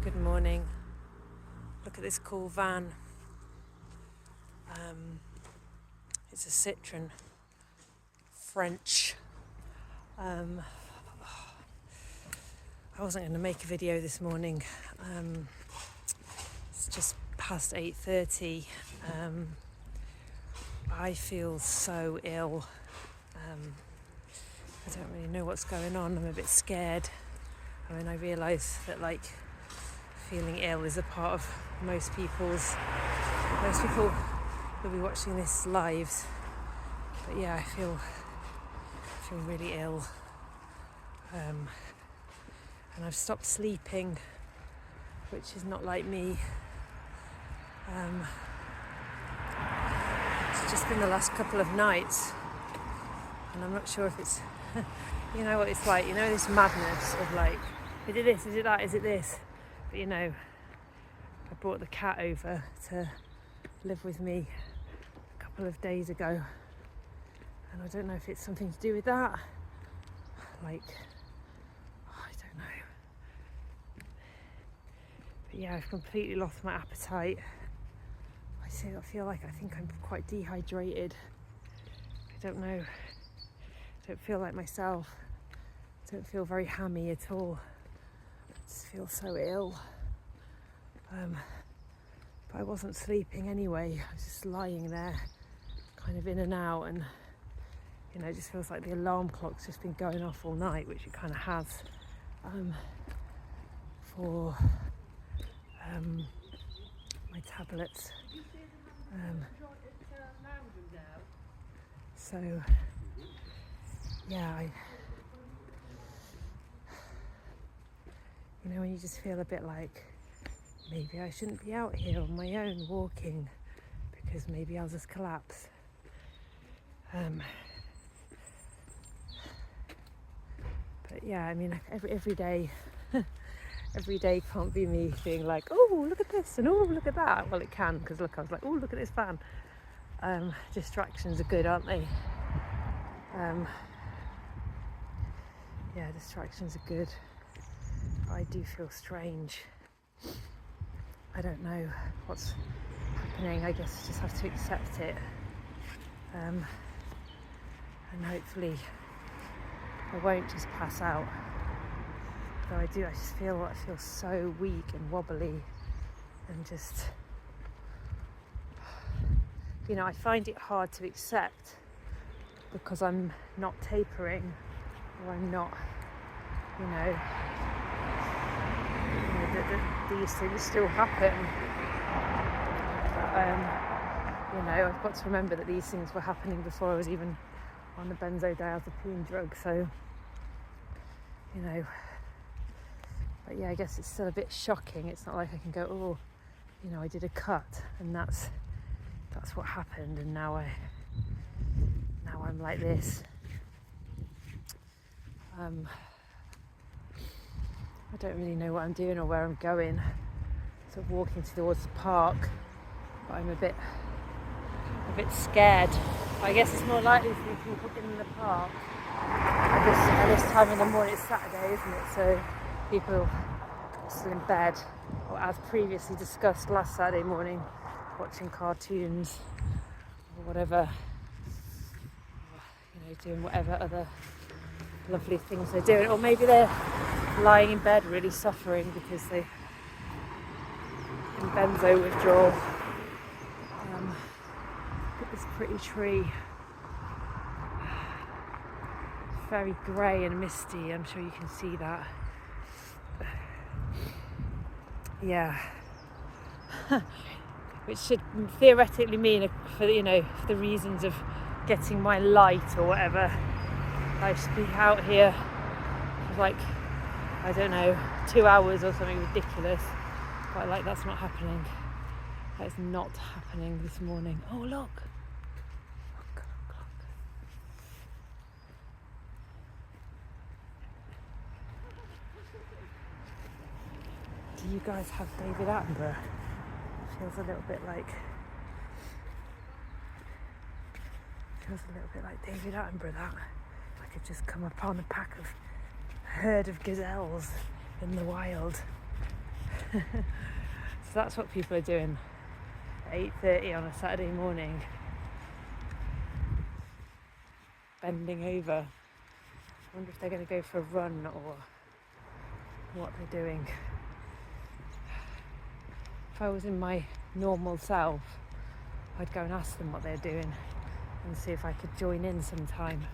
Good morning. Look at this cool van. It's a Citroen French. I wasn't going to make a video this morning. It's just past 8:30. I feel so ill. I don't really know what's going on. I'm a bit scared. I mean, I realise that feeling ill is a part of most people will be watching this live. But yeah, I feel really ill. And I've stopped sleeping, which is not like me. It's just been the last couple of nights, and I'm not sure if it's you know what it's like, this madness of is it this, is it that, is it this? But I brought the cat over to live with me a couple of days ago, and I don't know if it's something to do with that. I don't know. But yeah, I've completely lost my appetite. I think I'm quite dehydrated. I don't know. I don't feel like myself. I don't feel very hammy at all. I just feel so ill. But I wasn't sleeping anyway. I was just lying there, kind of in and out, and it just feels like the alarm clock's just been going off all night, which it kind of has for my tablets. So yeah, when you just feel a bit like maybe I shouldn't be out here on my own walking because maybe I'll just collapse. But yeah, I mean, every day can't be me being like, oh, look at this and oh, look at that. Well, it can, because look, I was like, oh, look at this fan. Distractions are good, aren't they? Yeah, distractions are good. But I do feel strange. I don't know what's happening. I guess I just have to accept it. And hopefully I won't just pass out. Though I just feel so weak and wobbly, and just, I find it hard to accept because I'm not tapering, or I'm not, these things still happen. But, I've got to remember that these things were happening before I was even on the benzodiazepine drug, so, but yeah, I guess it's still a bit shocking. It's not like I can go, oh, I did a cut and that's what happened, and now I'm like this. I don't really know what I'm doing or where I'm going. Sort of walking towards the park, but I'm a bit scared. I guess it's more likely to be people in the park at this time in the morning. It's Saturday, isn't it? So people are still in bed, or as previously discussed last Saturday morning, watching cartoons or whatever, doing whatever other lovely things they're doing, or maybe they're lying in bed really suffering because they're in benzo withdrawal. Look at this pretty tree. It's very grey and misty. I'm sure you can see that. Yeah. Which should theoretically mean for the reasons of getting my light or whatever, I should be out here for 2 hours or something ridiculous. But that's not happening. That is not happening this morning. Oh, look. Do you guys have David Attenborough? Feels a little bit like David Attenborough, that. I could just come upon a herd of gazelles in the wild. So that's what people are doing at 8:30 on a Saturday morning, bending over. I wonder if they're going to go for a run or what they're doing. If I was in my normal self, I'd go and ask them what they're doing and see if I could join in sometime.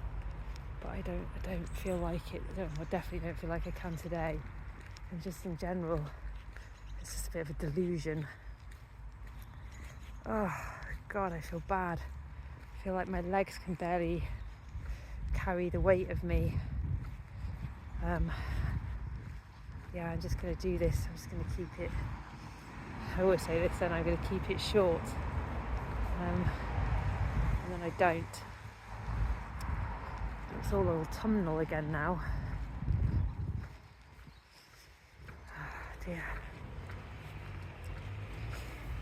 But I don't feel like it. I definitely don't feel like I can today. And just in general, it's just a bit of a delusion. Oh God, I feel bad. I feel like my legs can barely carry the weight of me. Yeah, I'm just going to do this. I'm just going to keep it. I always say this, then I'm going to keep it short. And then I don't. It's all autumnal again now. Oh dear.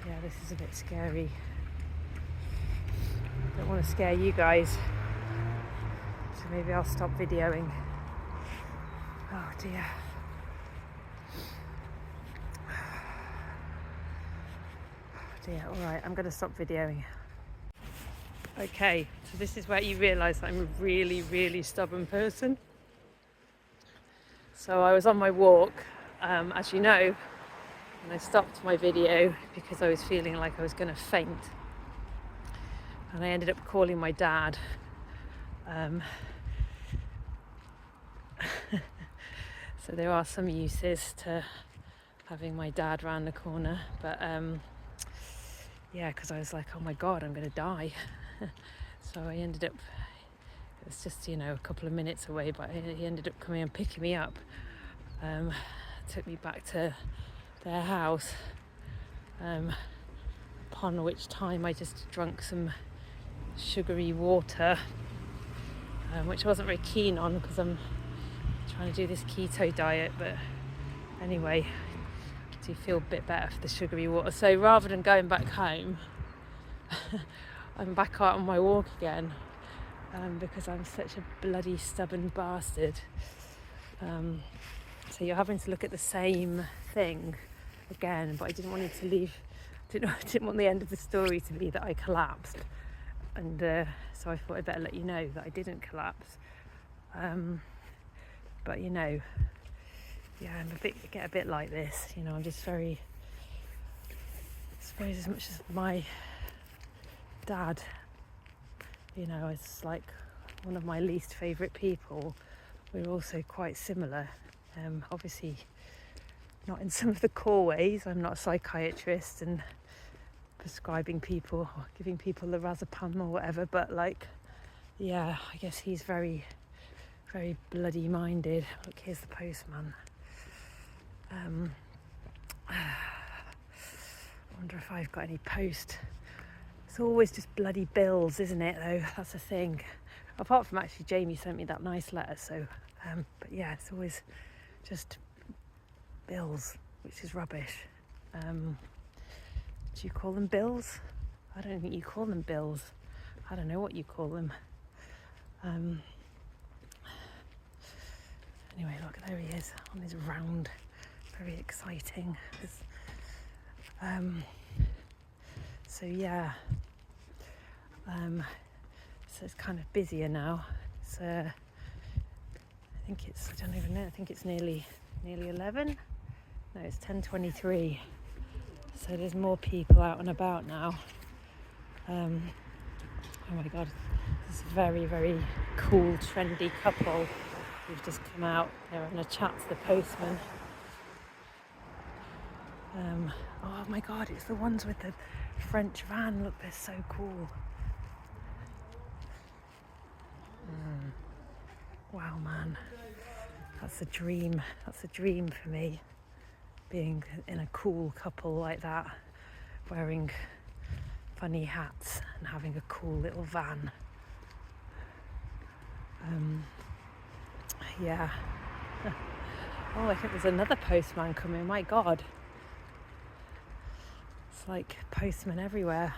Yeah, this is a bit scary. Don't want to scare you guys. So maybe I'll stop videoing. Oh dear. Oh dear. Alright, I'm going to stop videoing. Okay, so this is where you realise that I'm a really, really stubborn person. So I was on my walk, as you know, and I stopped my video because I was feeling like I was going to faint. And I ended up calling my dad. So there are some uses to having my dad round the corner, but yeah, because I was like, oh my God, I'm going to die. So I ended up, it was just, a couple of minutes away, but he ended up coming and picking me up. Took me back to their house, upon which time I just drank some sugary water, which I wasn't very keen on because I'm trying to do this keto diet, but anyway, I do feel a bit better for the sugary water. So rather than going back home, I'm back out on my walk again, because I'm such a bloody stubborn bastard. So you're having to look at the same thing again, but I didn't want it to leave. Didn't want the end of the story to be that I collapsed, and so I thought I'd better let you know that I didn't collapse. But yeah, I get a bit like this. I'm just very. I suppose as much as my dad, is like one of my least favourite people, we're also quite similar. Obviously not in some of the core ways. I'm not a psychiatrist and prescribing people or giving people the Razapam or whatever, but yeah, I guess he's very, very bloody minded. Look, here's the postman. I wonder if I've got any post. It's always just bloody bills, isn't it, though? That's the thing. Apart from actually Jamie sent me that nice letter, so but yeah, it's always just bills, which is rubbish. Do you call them bills? I don't think you call them bills. I don't know what you call them. Anyway, look, there he is on his round. Very exciting. So yeah, so it's kind of busier now. It's I don't even know, I think it's nearly 11. No, it's 10:23. So there's more people out and about now. Oh my God, this very, very cool, trendy couple who've just come out. They're having a chat to the postman. Oh my God, it's the ones with the French van. Look, they're so cool. Wow, man. That's a dream. That's a dream for me. Being in a cool couple like that, wearing funny hats and having a cool little van. Yeah. Oh, I think there's another postman coming. My God. It's like postmen everywhere.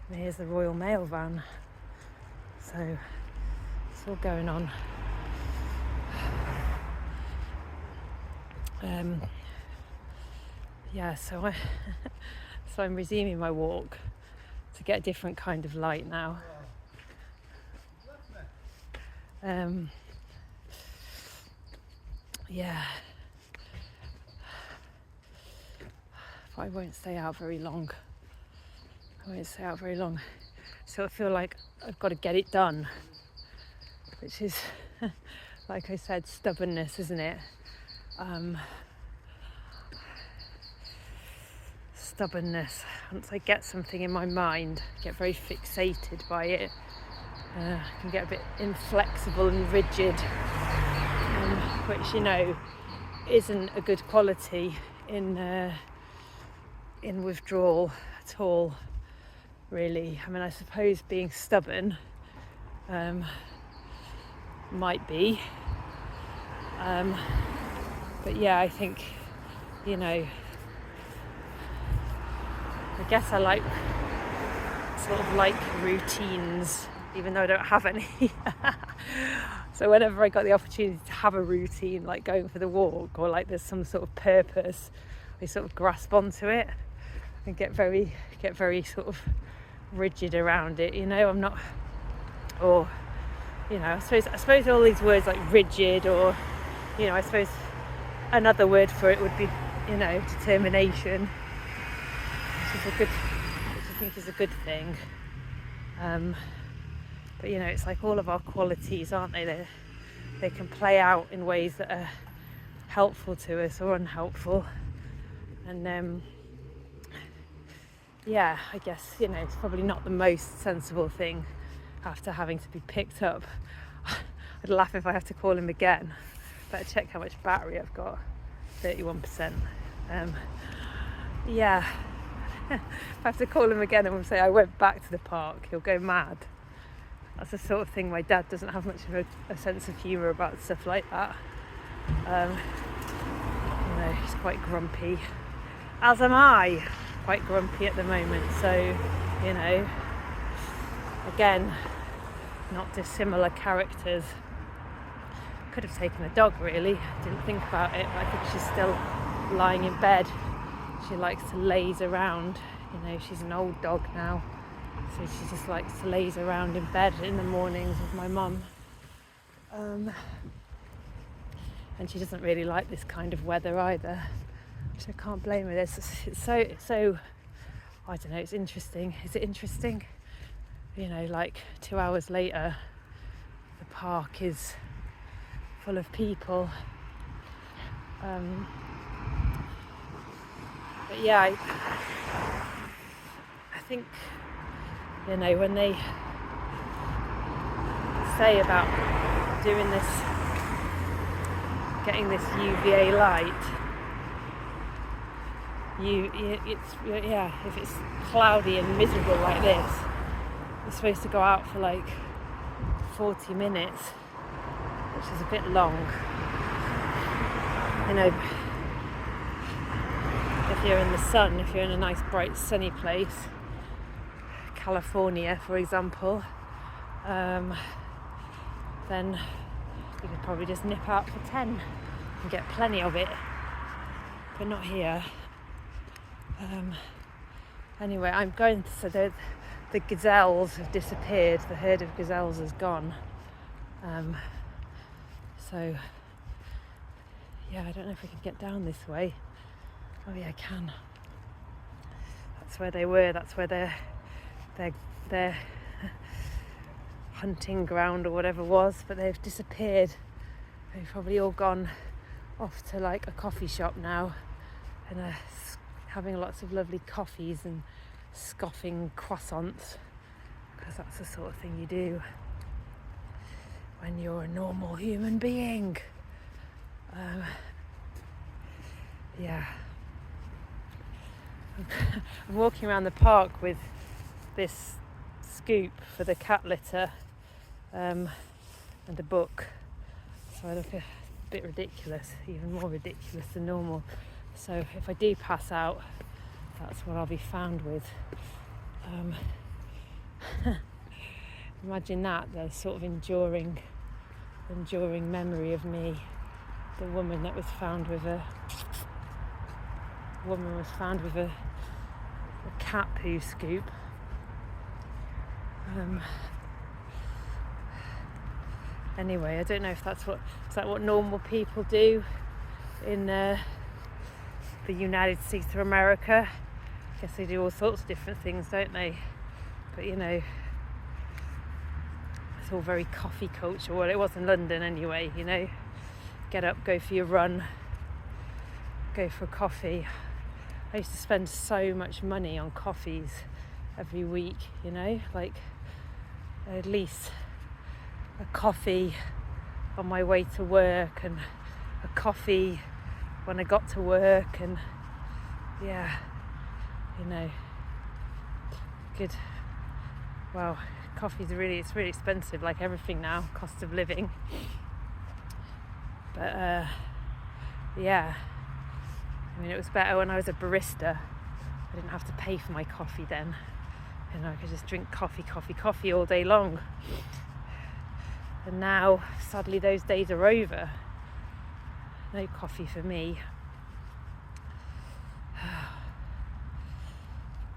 And here's the Royal Mail van. So it's all going on. yeah, so I'm resuming my walk to get a different kind of light now. Yeah, but I won't stay out very long. So I feel like I've got to get it done, which is, like I said, stubbornness, isn't it? Stubbornness. Once I get something in my mind, I get very fixated by it. I can get a bit inflexible and rigid, which, you know, isn't a good quality in withdrawal at all, really. I mean, I suppose being stubborn might be, but yeah, I think, you know, I guess I like routines, even though I don't have any. So whenever I got the opportunity to have a routine, like going for the walk, or like there's some sort of purpose, I sort of grasp onto it and get very sort of rigid around it, you know. I'm not, or, you know, I suppose all these words like rigid, or, you know, I suppose another word for it would be, you know, determination, which I think is a good thing. But, you know, it's like all of our qualities, aren't they? They can play out in ways that are helpful to us or unhelpful. And yeah, I guess, you know, it's probably not the most sensible thing after having to be picked up. I'd laugh if I have to call him again. Better check how much battery I've got. 31%. Yeah. If I have to call him again and say I went back to the park, he'll go mad. That's the sort of thing. My dad doesn't have much of a sense of humour about stuff like that. You know, he's quite grumpy, as am I, quite grumpy at the moment. So, you know, again, not dissimilar characters. Could have taken a dog, really. Didn't think about it, but I think she's still lying in bed. She likes to laze around. You know, she's an old dog now, so she just likes to laze around in bed in the mornings with my mum. And she doesn't really like this kind of weather either, which I can't blame her. It's so I don't know, it's interesting. Is it interesting? You know, like 2 hours later, the park is full of people. But yeah, I think, you know, when they say about doing this, getting this UVA light, if it's cloudy and miserable like this, you're supposed to go out for like 40 minutes, which is a bit long. You know, if you're in the sun, if you're in a nice bright sunny place, California for example, then you could probably just nip out for 10 and get plenty of it, but not here. Anyway, I'm going to, so the gazelles have disappeared, the herd of gazelles is gone. So yeah, I don't know if we can get down this way. Oh yeah, I can. That's where they were, that's where their hunting ground or whatever was, but they've disappeared. They've probably all gone off to like a coffee shop now and having lots of lovely coffees and scoffing croissants, because that's the sort of thing you do when you're a normal human being. Yeah. I'm walking around the park with this scoop for the cat litter and a book, so I look a bit ridiculous, even more ridiculous than normal. So if I do pass out, that's what I'll be found with. Imagine that, the sort of enduring memory of me, the woman that was found with a a woman was found with a cat poo scoop. Anyway, I don't know if is that what normal people do in the United States of America. I guess they do all sorts of different things, don't they? But you know, it's all very coffee culture. Well, it was in London anyway, you know. Get up, go for your run, go for a coffee. I used to spend so much money on coffees every week, you know, like at least a coffee on my way to work and a coffee when I got to work, and yeah, you know, good. Wow, it's really expensive, like everything now, cost of living. But yeah, I mean, it was better when I was a barista. I didn't have to pay for my coffee then. You know, I could just drink coffee all day long. And now, sadly, those days are over. No coffee for me.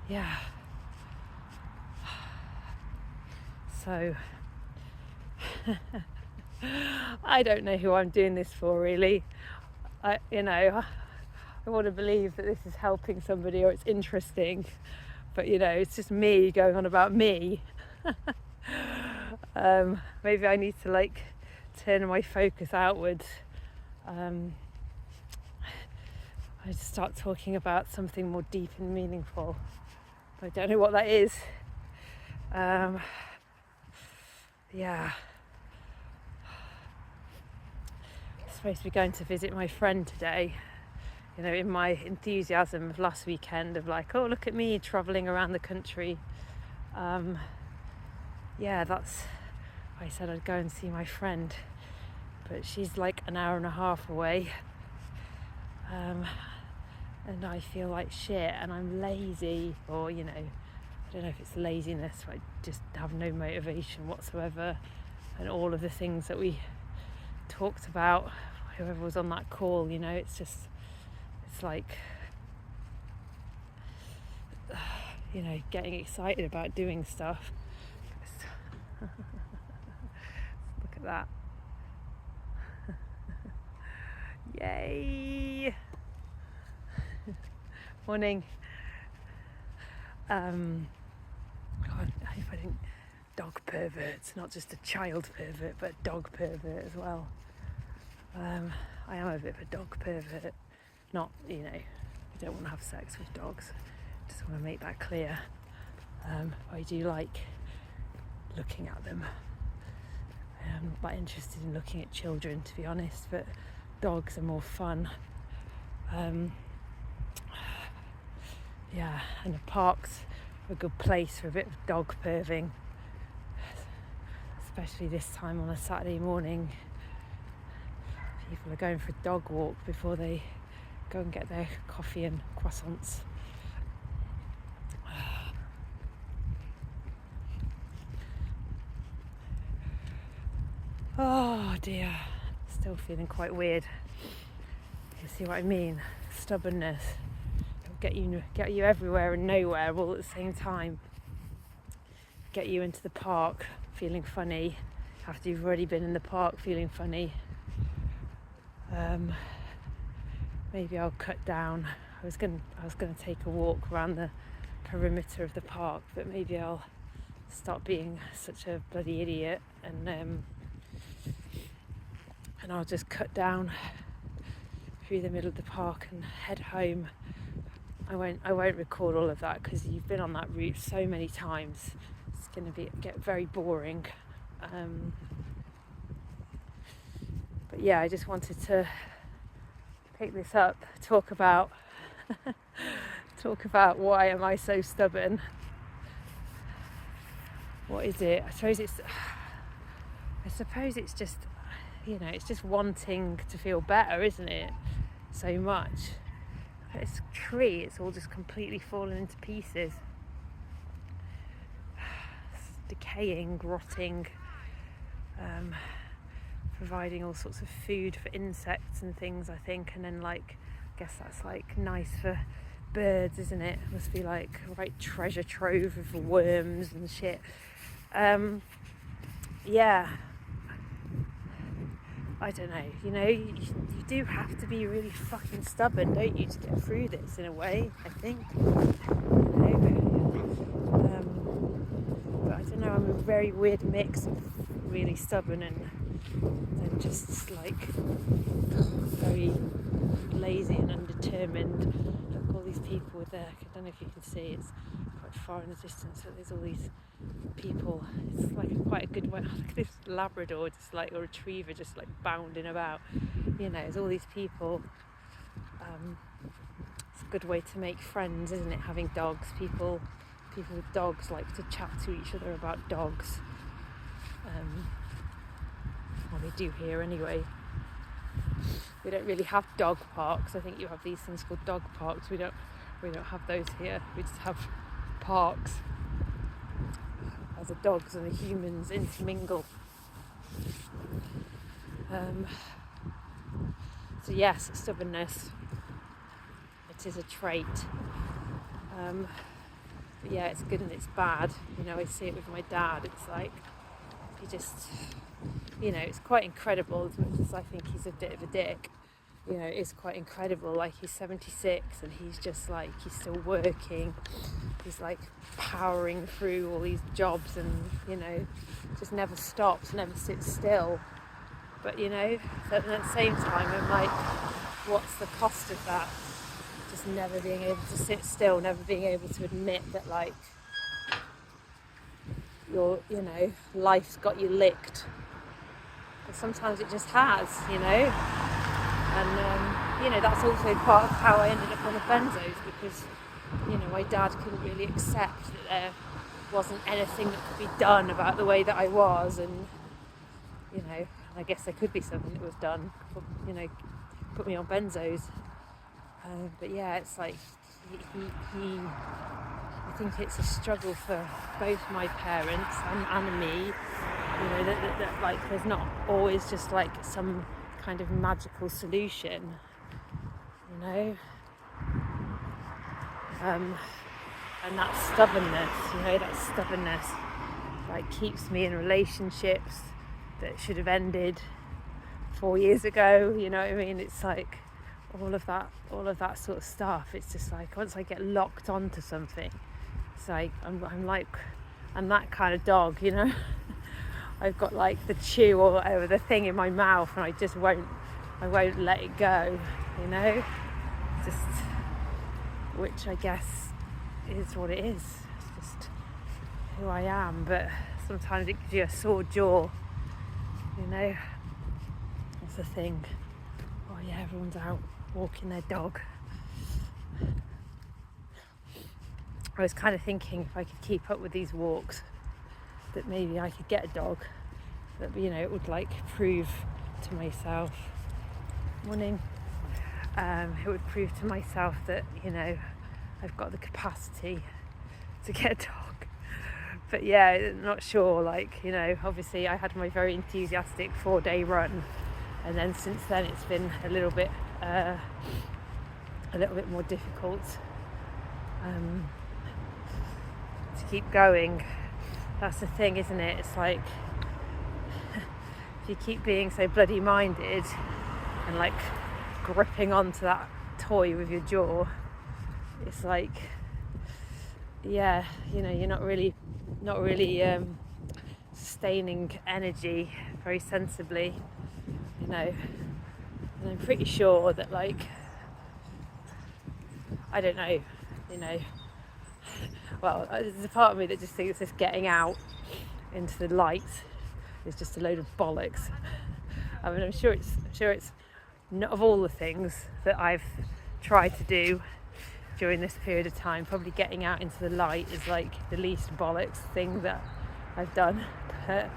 Yeah. So, I don't know who I'm doing this for, really. I want to believe that this is helping somebody or it's interesting, but you know, it's just me going on about me. Maybe I need to like turn my focus outwards. I just start talking about something more deep and meaningful. I don't know what that is. Yeah. I'm supposed to be going to visit my friend today. You know, in my enthusiasm of last weekend of like, oh, look at me travelling around the country. Yeah, I said I'd go and see my friend, but she's like an hour and a half away. And I feel like shit and I'm lazy, or you know, I don't know if it's laziness, but I just have no motivation whatsoever. And all of the things that we talked about, whoever was on that call, you know, it's like, you know, getting excited about doing stuff. Look at that. Yay! Morning. God, I hope I didn't dog perverts, not just a child pervert, but a dog pervert as well. I am a bit of a dog pervert. Not, you know, I don't want to have sex with dogs. Just want to make that clear. I do like looking at them. I'm not that interested in looking at children, to be honest, but dogs are more fun. Yeah, and the parks are a good place for a bit of dog perving, especially this time on a Saturday morning. People are going for a dog walk before they go and get their coffee and croissants. Oh dear, still feeling quite weird. You see what I mean? Stubbornness. It'll get you everywhere and nowhere all at the same time. Get you into the park feeling funny after you've already been in the park feeling funny. Maybe I'll cut down. I was gonna take a walk around the perimeter of the park, but maybe I'll stop being such a bloody idiot and I'll just cut down through the middle of the park and head home. I won't record all of that because you've been on that route so many times. It's going to get very boring. But yeah, I just wanted to pick this up, talk about why am I so stubborn. What is it? I suppose it's just, you know, it's just wanting to feel better, isn't it? So much. This tree, it's all just completely fallen into pieces. It's decaying, rotting, providing all sorts of food for insects and things, I think, and then like I guess that's like nice for birds, isn't it? Must be like a right treasure trove of worms and shit. Yeah, I don't know, you do have to be really fucking stubborn, don't you, to get through this in a way, I think. But I don't know, I'm a very weird mix of really stubborn and then just like very lazy and undetermined. Like all these people with their, I don't know if you can see, it's quite far in the distance, so there's all these people. It's like quite a good way. Look at this Labrador, just like, or retriever, just like bounding about. There's all these people. It's a good way to make friends, isn't it? Having dogs. People with dogs like to chat to each other about dogs. Well, they do here anyway. We don't really have dog parks. I think you have these things called dog parks. We don't have those here. We just have parks as the dogs and the humans intermingle. So yes, stubbornness. It is a trait. But yeah, it's good and it's bad. I see it with my dad. It's like he just, it's quite incredible. As much as I think he's a bit of a dick, it's quite incredible. Like, he's 76 and he's just like, he's still working. He's like powering through all these jobs and, just never stops, never sits still. But, so at the same time, I'm like, what's the cost of that? Just never being able to sit still, never being able to admit that, like, your, life's got you licked. But sometimes it just has, And, that's also part of how I ended up on the benzos, because, my dad couldn't really accept that there wasn't anything that could be done about the way that I was. And, I guess there could be something that was done, put me on benzos. But yeah, it's like, I think it's a struggle for both my parents and me, that like there's not always just like some kind of magical solution, and that stubbornness like keeps me in relationships that should have ended 4 years ago. You know what I mean? It's like all of that sort of stuff. It's just like once I get locked onto something, it's like I'm that kind of dog, I've got like the chew or whatever, the thing in my mouth, and I won't let it go, just, which I guess is what it is. It's just who I am. But sometimes it gives you a sore jaw, that's the thing. Oh yeah, everyone's out walking their dog. I was kind of thinking if I could keep up with these walks, that maybe I could get a dog that, it would like prove to myself, it would prove to myself that, I've got the capacity to get a dog. But yeah, not sure, like, obviously I had my very enthusiastic 4-day run, and then since then it's been a little bit more difficult to keep going. That's the thing, isn't it? It's like if you keep being so bloody minded and like gripping onto that toy with your jaw, it's like, yeah, you're not really sustaining energy very sensibly, and I'm pretty sure that, like, I don't know, well, there's a part of me that just thinks this getting out into the light is just a load of bollocks. I mean, I'm sure it's not, of all the things that I've tried to do during this period of time, probably getting out into the light is like the least bollocks thing that I've done. But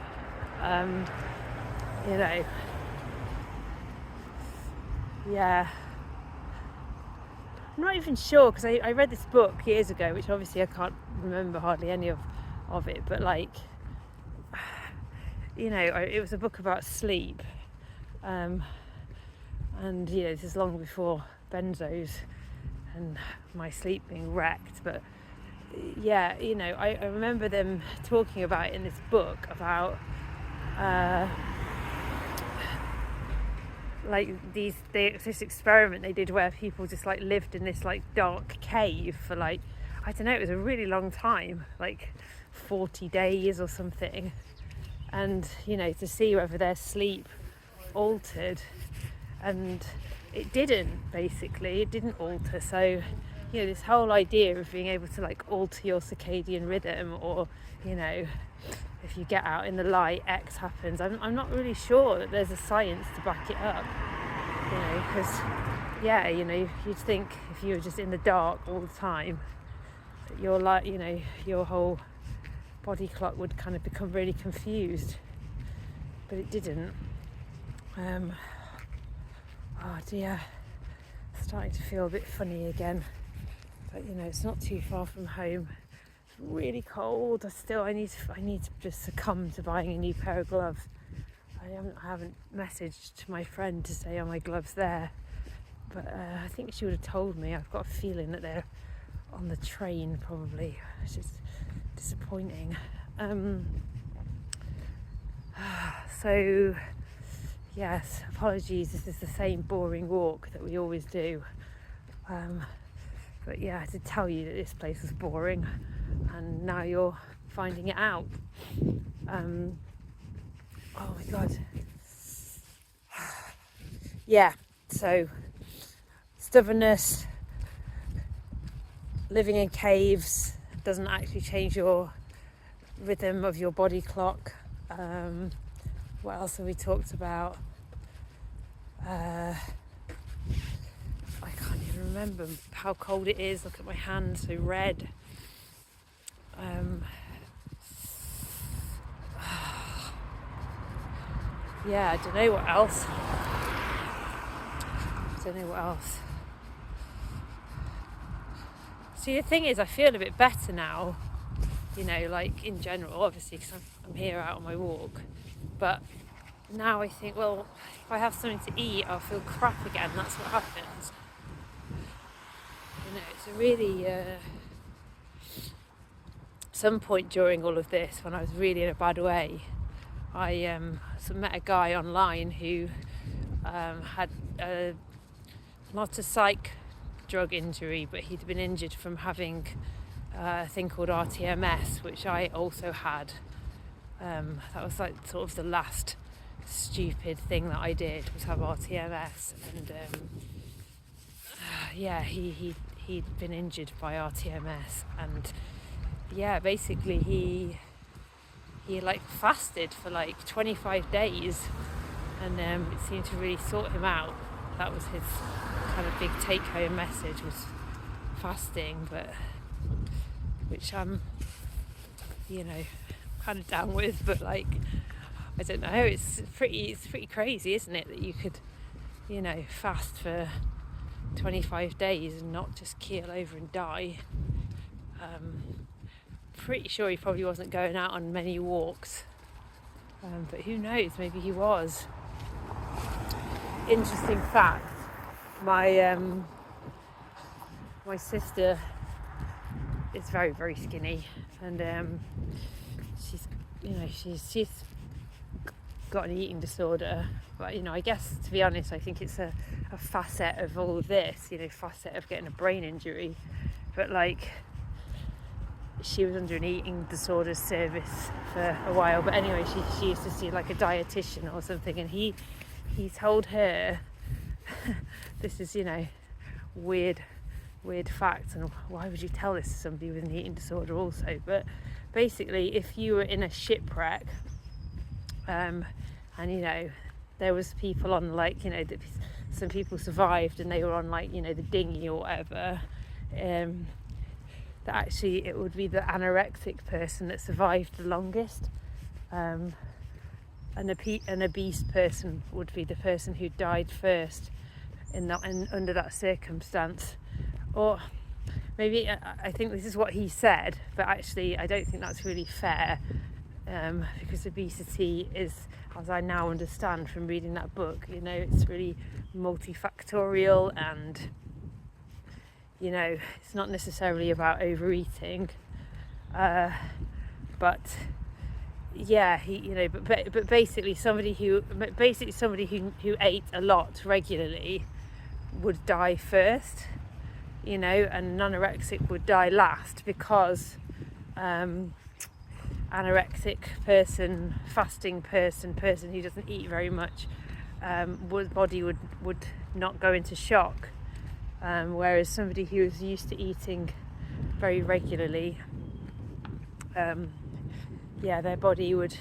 yeah, I'm not even sure, because I read this book years ago, which obviously I can't remember hardly any of it, but like, it was a book about sleep, and this is long before benzos and my sleep being wrecked. But yeah, I remember them talking about it in this book about this experiment they did where people just like lived in this like dark cave for like, I don't know, it was a really long time, like 40 days or something, and to see whether their sleep altered, and it didn't alter. So this whole idea of being able to like alter your circadian rhythm, or if you get out in the light, X happens. I'm not really sure that there's a science to back it up, because you'd think if you were just in the dark all the time, your your whole body clock would kind of become really confused, but it didn't. Oh dear, starting to feel a bit funny again, but it's not too far from home. Really cold. I need to just succumb to buying a new pair of gloves. I haven't messaged my friend to say, are my gloves there, but I think she would have told me. I've got a feeling that they're on the train probably, which is disappointing. So yes, apologies, this is the same boring walk that we always do, but yeah, I did tell you that this place was boring, and now you're finding it out. Oh my god. Yeah, so stubbornness, living in caves doesn't actually change your rhythm of your body clock. What else have we talked about? I can't even remember how cold it is. Look at my hand, so red. Yeah, I don't know what else. See, the thing is, I feel a bit better now, like in general, obviously, because I'm here out on my walk. But now I think, well, if I have something to eat, I'll feel crap again. That's what happens. It's a really... some point during all of this, when I was really in a bad way, I met a guy online who had not a psych drug injury, but he'd been injured from having a thing called RTMS, which I also had. That was like sort of the last stupid thing that I did, was have RTMS, and he'd been injured by RTMS, and basically he like fasted for like 25 days, and it seemed to really sort him out. That was his kind of big take-home message, was fasting, but which I'm kind of down with, but like, I don't know, it's pretty crazy, isn't it, that you could fast for 25 days and not just keel over and die. Pretty sure he probably wasn't going out on many walks, but who knows, maybe he was. Interesting fact, my sister is very, very skinny, and she's got an eating disorder, but I guess, to be honest, I think it's a facet of all of this, facet of getting a brain injury. But like, she was under an eating disorder service for a while, but anyway, she used to see like a dietitian or something, and he told her this is weird fact, and why would you tell this to somebody with an eating disorder also, but basically, if you were in a shipwreck, and there was people on, like, some people survived and they were on, like, the dinghy or whatever, that actually it would be the anorexic person that survived the longest, and an obese person would be the person who died first under that circumstance. Or maybe, I think this is what he said, but actually I don't think that's really fair, because obesity is as I now understand from reading that book, you know, it's really multifactorial, and you know, it's not necessarily about overeating, but yeah, he, you know, but basically somebody who ate a lot regularly would die first, you know, and an anorexic would die last, because anorexic person, fasting person who doesn't eat very much, body would not go into shock, whereas somebody who is used to eating very regularly, their body would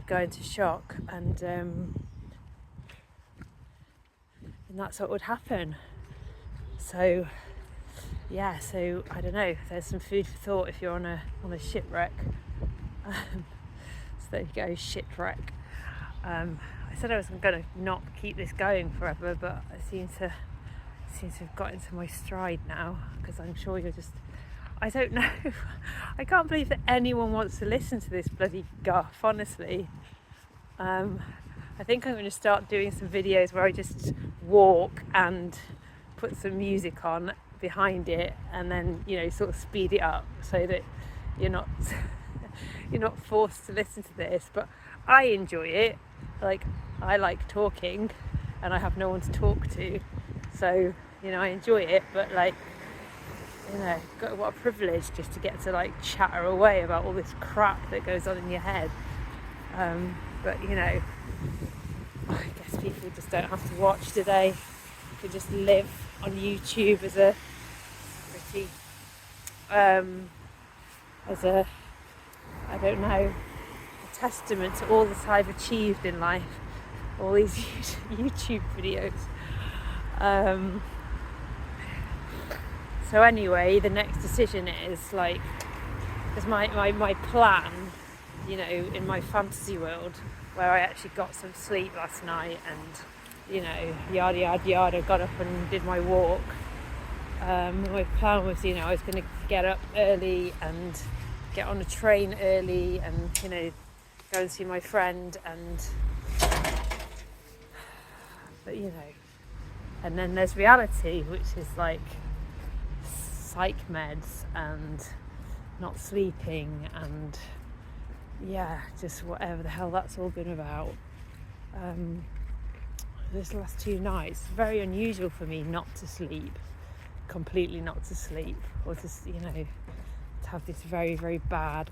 go into shock, and that's what would happen. So yeah, so I don't know, there's some food for thought if you're on a shipwreck. So there you go, shipwreck. I said I was going to not keep this going forever, but I seem to have got into my stride now, because I'm sure you're just, I don't know, I can't believe that anyone wants to listen to this bloody guff, honestly. I think I'm going to start doing some videos where I just walk and put some music on behind it, and then, you know, sort of speed it up so that you're not forced to listen to this. But I enjoy it. Like, I like talking, and I have no one to talk to, so, you know, I enjoy it. But like, you know, what a privilege just to get to like chatter away about all this crap that goes on in your head. But you know, I guess people just don't have to watch today. You can just live on YouTube as a pretty, I don't know, a testament to all that I've achieved in life, all these YouTube videos. So anyway, the next decision is like, because my plan, you know, in my fantasy world, where I actually got some sleep last night, and, you know, yada yada yada, got up and did my walk. My plan was, you know, I was going to get up early and get on a train early, and, you know, go and see my friend, but you know, and then there's reality, which is like psych meds and not sleeping, and yeah, just whatever the hell that's all been about. This last 2 nights, very unusual for me not to sleep, completely not to sleep, or to, you know, to have this very, very bad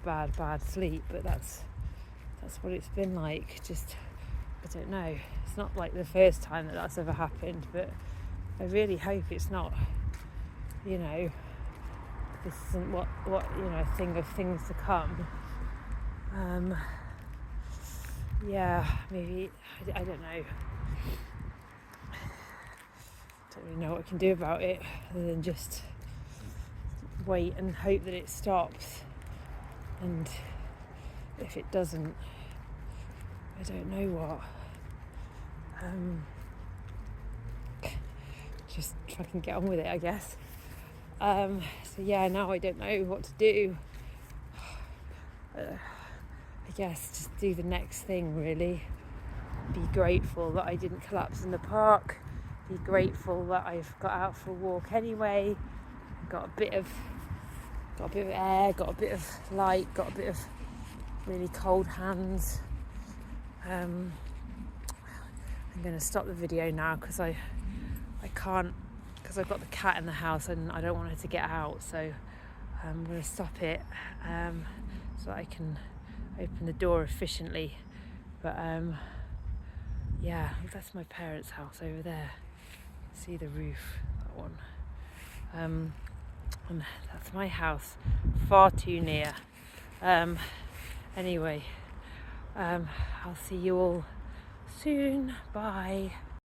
sleep. But that's what it's been like. Just, I don't know, it's not like the first time that that's ever happened, but I really hope it's not, you know, this isn't what you know, a thing of things to come. Yeah, maybe, I don't know. Don't really know what I can do about it, other than just wait and hope that it stops. And if it doesn't, I don't know what. Just fucking get on with it, I guess. So yeah, now I don't know what to do. I guess just do the next thing, really. Be grateful that I didn't collapse in the park. Be grateful that I've got out for a walk anyway. Got a bit of air, got a bit of light, got a bit of really cold hands. I'm going to stop the video now, because I can't, because I've got the cat in the house and I don't want her to get out, so I'm going to stop it so I can open the door efficiently. But yeah, that's my parents' house over there. See the roof, that one. And that's my house, far too near. Anyway, I'll see you all soon. Bye.